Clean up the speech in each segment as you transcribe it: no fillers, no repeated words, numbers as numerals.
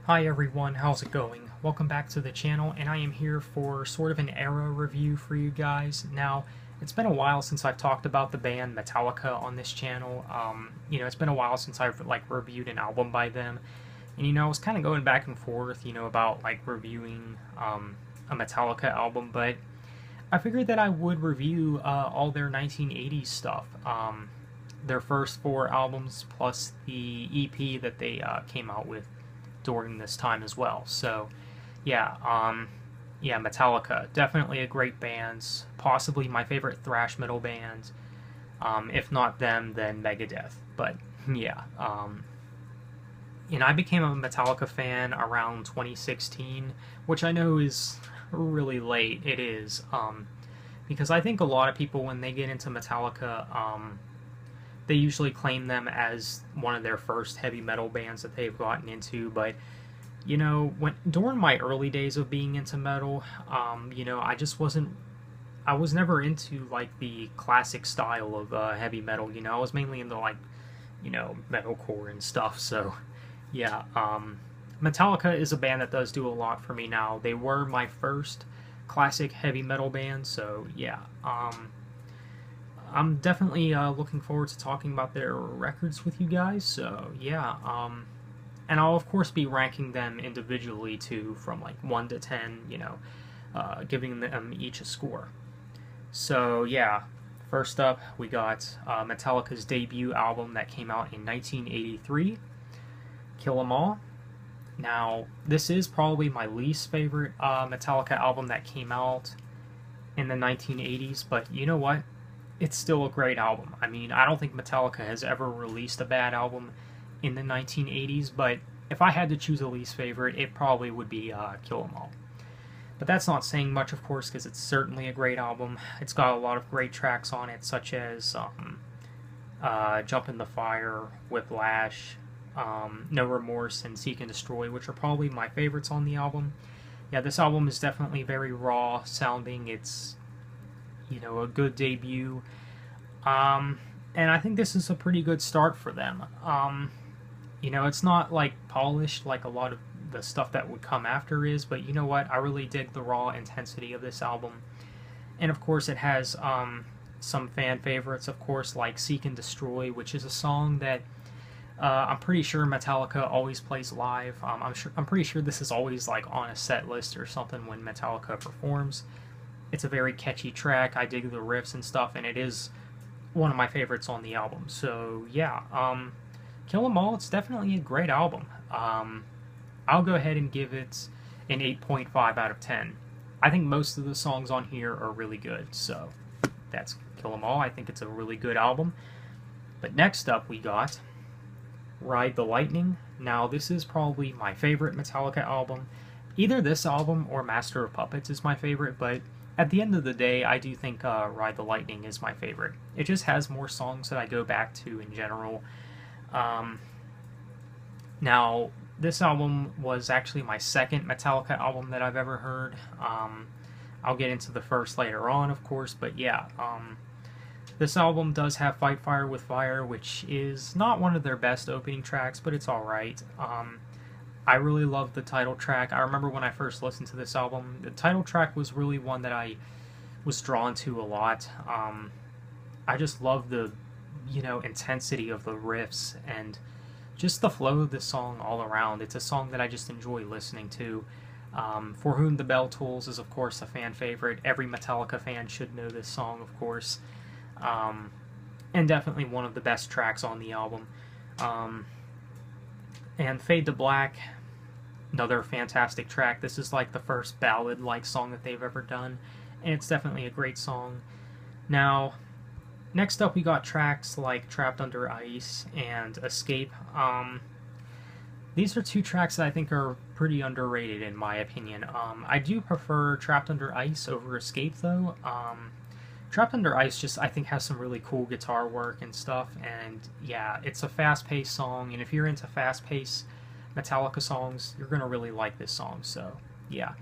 Hi everyone, how's it going? Welcome back to the channel, and I am here for sort of an era review for you guys. Now, it's been a while since I've talked about the band Metallica on this channel. It's been a while since I've reviewed an album by them, and I was kind of going back and forth, about reviewing a Metallica album, but I figured that I would review all their 1980s stuff. Their first four albums plus the EP that they came out with during this time as well. So, yeah, Metallica, definitely a great band, possibly my favorite thrash metal band. If not them, then Megadeth. But yeah, I became a Metallica fan around 2016, which I know is really late. It is, because I think a lot of people, when they get into Metallica, they usually claim them as one of their first heavy metal bands that they've gotten into, but during my early days of being into metal, I was never into the classic style of heavy metal. I was mainly into metalcore and stuff. So yeah, Metallica is a band that does do a lot for me now. They were my first classic heavy metal band, so yeah. I'm definitely looking forward to talking about their records with you guys. So yeah, and I'll of course be ranking them individually too, from 1 to 10. Giving them each a score. So yeah, first up we got Metallica's debut album that came out in 1983, Kill 'Em All. Now, this is probably my least favorite Metallica album that came out in the 1980s, but you know what? It's still a great album. I mean, I don't think Metallica has ever released a bad album in the 1980s, but if I had to choose a least favorite, it probably would be Kill 'Em All. But that's not saying much, of course, because it's certainly a great album. It's got a lot of great tracks on it, such as Jump in the Fire, Whiplash, No Remorse, and Seek and Destroy, which are probably my favorites on the album. Yeah, this album is definitely very raw sounding. It's a good debut. And I think this is a pretty good start for them. It's not polished like a lot of the stuff that would come after is, but you know what? I really dig the raw intensity of this album. And of course, it has some fan favorites, of course, like Seek and Destroy, which is a song that I'm pretty sure Metallica always plays live. I'm pretty sure this is always on a set list or something when Metallica performs. It's a very catchy track. I dig the riffs and stuff, and it is one of my favorites on the album. So yeah, Kill 'Em All, it's definitely a great album. I'll go ahead and give it an 8.5 out of 10. I think most of the songs on here are really good, so that's Kill 'Em All. I think it's a really good album. But next up we got Ride the Lightning. Now, this is probably my favorite Metallica album. Either this album or Master of Puppets is my favorite, but at the end of the day, I do think Ride the Lightning is my favorite. It just has more songs that I go back to in general. Now, this album was actually my second Metallica album that I've ever heard. I'll get into the first later on, of course, but yeah. This album does have Fight Fire with Fire, which is not one of their best opening tracks, but it's alright. I really love the title track. I remember when I first listened to this album, the title track was really one that I was drawn to a lot. I just love the, intensity of the riffs and just the flow of the song all around. It's a song that I just enjoy listening to. For Whom the Bell Tolls is, of course, a fan favorite. Every Metallica fan should know this song, of course. And definitely one of the best tracks on the album. And Fade to Black, another fantastic track. This is the first ballad-like song that they've ever done, and it's definitely a great song. Now, next up we got tracks like Trapped Under Ice and Escape. These are two tracks that I think are pretty underrated in my opinion. I do prefer Trapped Under Ice over Escape though. Trapped Under Ice just, I think, has some really cool guitar work and stuff, and yeah, it's a fast-paced song, and if you're into fast-paced Metallica songs, you're going to really like this song, so yeah.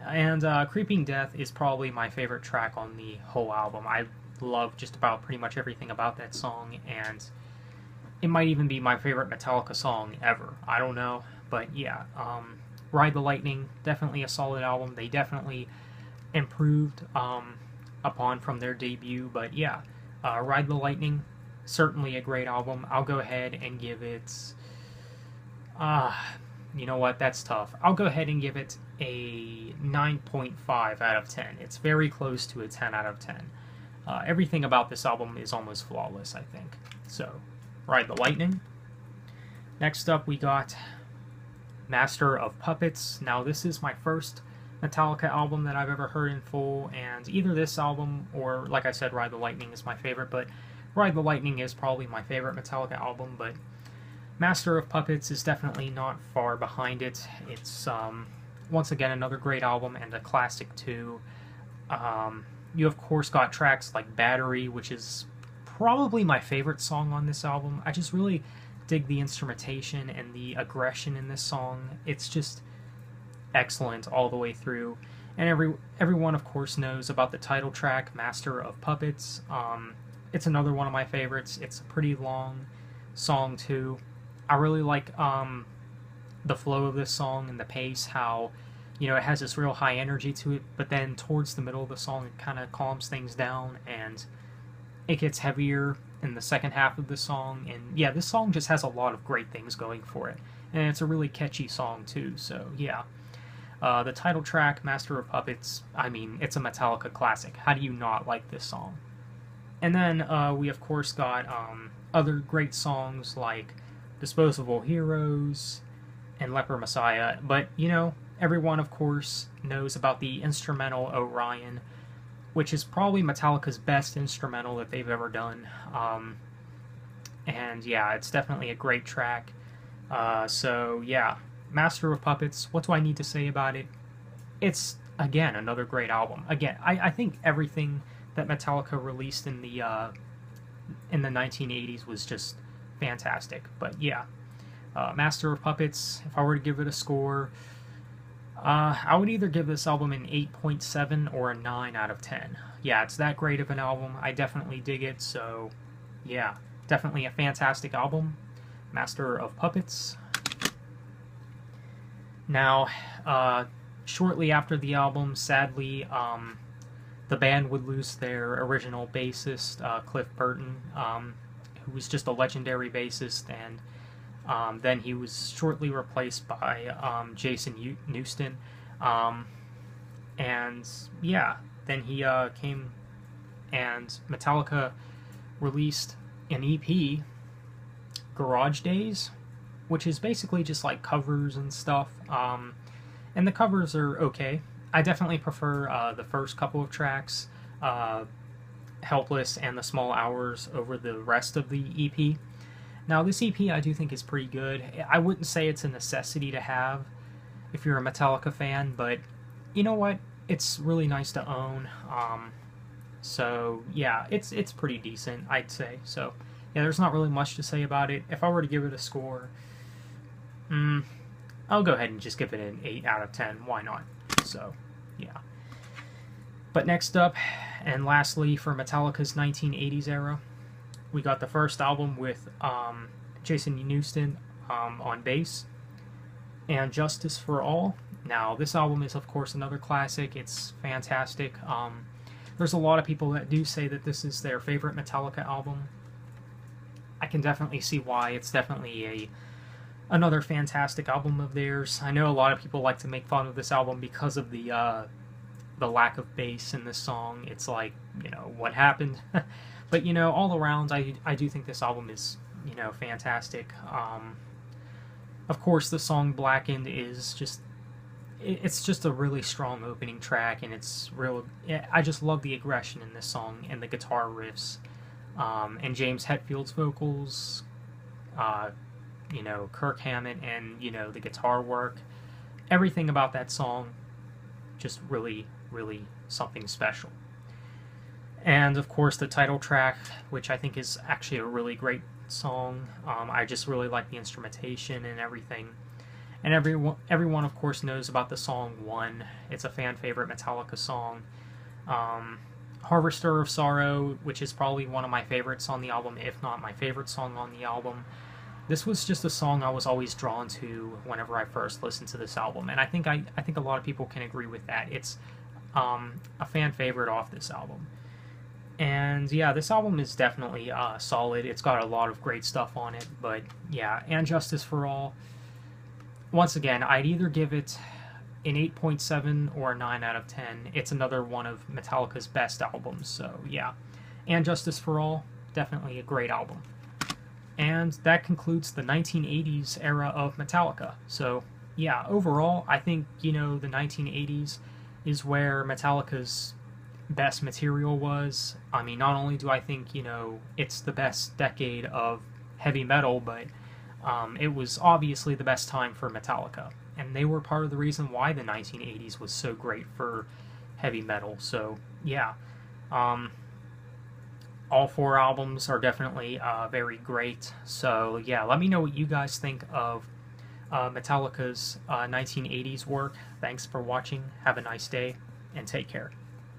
And Creeping Death is probably my favorite track on the whole album. I love just about pretty much everything about that song, and it might even be my favorite Metallica song ever. I don't know, But yeah, Ride the Lightning, definitely a solid album. They definitely improved upon from their debut. But yeah, Ride the Lightning, certainly a great album. I'll go ahead and give it. You know what? That's tough. I'll go ahead and give it a 9.5 out of 10. It's very close to a 10 out of 10. Everything about this album is almost flawless, I think. So, Ride the Lightning. Next up, we got Master of Puppets. Now, this is my first Metallica album that I've ever heard in full, and either this album or, like I said, Ride the Lightning is my favorite, but Ride the Lightning is probably my favorite Metallica album, but Master of Puppets is definitely not far behind it. It's, once again, another great album and a classic, too. You, of course, got tracks like Battery, which is probably my favorite song on this album. I just really dig the instrumentation and the aggression in this song. It's just excellent all the way through. And everyone, of course, knows about the title track, Master of Puppets. It's another one of my favorites. It's a pretty long song, too. I really like the flow of this song and the pace, how, you know, it has this real high energy to it, but then towards the middle of the song it kind of calms things down and it gets heavier in the second half of the song. And yeah, this song just has a lot of great things going for it, and it's a really catchy song too. So yeah, the title track, Master of Puppets, I mean, it's a Metallica classic. How do you not like this song? And then we of course got other great songs like Disposable Heroes and Leper Messiah, but you know, everyone, of course, knows about the instrumental Orion, which is probably Metallica's best instrumental that they've ever done. And yeah, it's definitely a great track. So yeah, Master of Puppets, what do I need to say about it? It's, again, another great album. Again, I think everything that Metallica released in the 1980s was just fantastic. But yeah, Master of Puppets, if I were to give it a score, I would either give this album an 8.7 or a 9 out of 10. Yeah, it's that great of an album. I definitely dig it, so yeah, definitely a fantastic album. Master of Puppets. Now, shortly after the album, sadly, the band would lose their original bassist, Cliff Burton, who was just a legendary bassist, and then he was shortly replaced by Jason Newsted. And yeah, then he came and Metallica released an EP, Garage Days, which is basically just like covers and stuff. And the covers are okay. I definitely prefer the first couple of tracks, Helpless and The Small Hours, over the rest of the EP. Now, this EP I do think is pretty good. I wouldn't say it's a necessity to have if you're a Metallica fan, but you know what? It's really nice to own. So yeah, it's pretty decent, I'd say. So yeah, there's not really much to say about it. If I were to give it a score, I'll go ahead and just give it an 8 out of 10. Why not? So yeah. But next up, and lastly, for Metallica's 1980s era, we got the first album with Jason Newsted on bass, and Justice for All. Now, this album is, of course, another classic. It's fantastic. There's a lot of people that do say that this is their favorite Metallica album. I can definitely see why. It's definitely another fantastic album of theirs. I know a lot of people like to make fun of this album because of the lack of bass in this song. It's like, you know, what happened? But, you know, all around, I do think this album is, you know, fantastic. Of course, the song Blackened is just, it's just a really strong opening track, and it's real, I just love the aggression in this song, and the guitar riffs, and James Hetfield's vocals, you know, Kirk Hammett, and, you know, the guitar work. Everything about that song, just really, really something special. And, of course, the title track, which I think is actually a really great song. I just really like the instrumentation and everything. And everyone, of course, knows about the song One. It's a fan-favorite Metallica song. Harvester of Sorrow, which is probably one of my favorites on the album, if not my favorite song on the album. this was just a song I was always drawn to whenever I first listened to this album, and I think a lot of people can agree with that. It's a fan favorite off this album. And yeah, this album is definitely solid. It's got a lot of great stuff on it, but yeah, And Justice for All, once again, I'd either give it an 8.7 or a 9 out of 10. It's another one of Metallica's best albums, so yeah. And Justice for All, definitely a great album. And that concludes the 1980s era of Metallica. So yeah, overall, I think, the 1980s is where Metallica's best material was. I mean, not only do I think, it's the best decade of heavy metal, but it was obviously the best time for Metallica. And they were part of the reason why the 1980s was so great for heavy metal. So, yeah. All four albums are definitely very great. So, yeah, let me know what you guys think of Metallica's 1980s work. Thanks for watching. Have a nice day, and take care.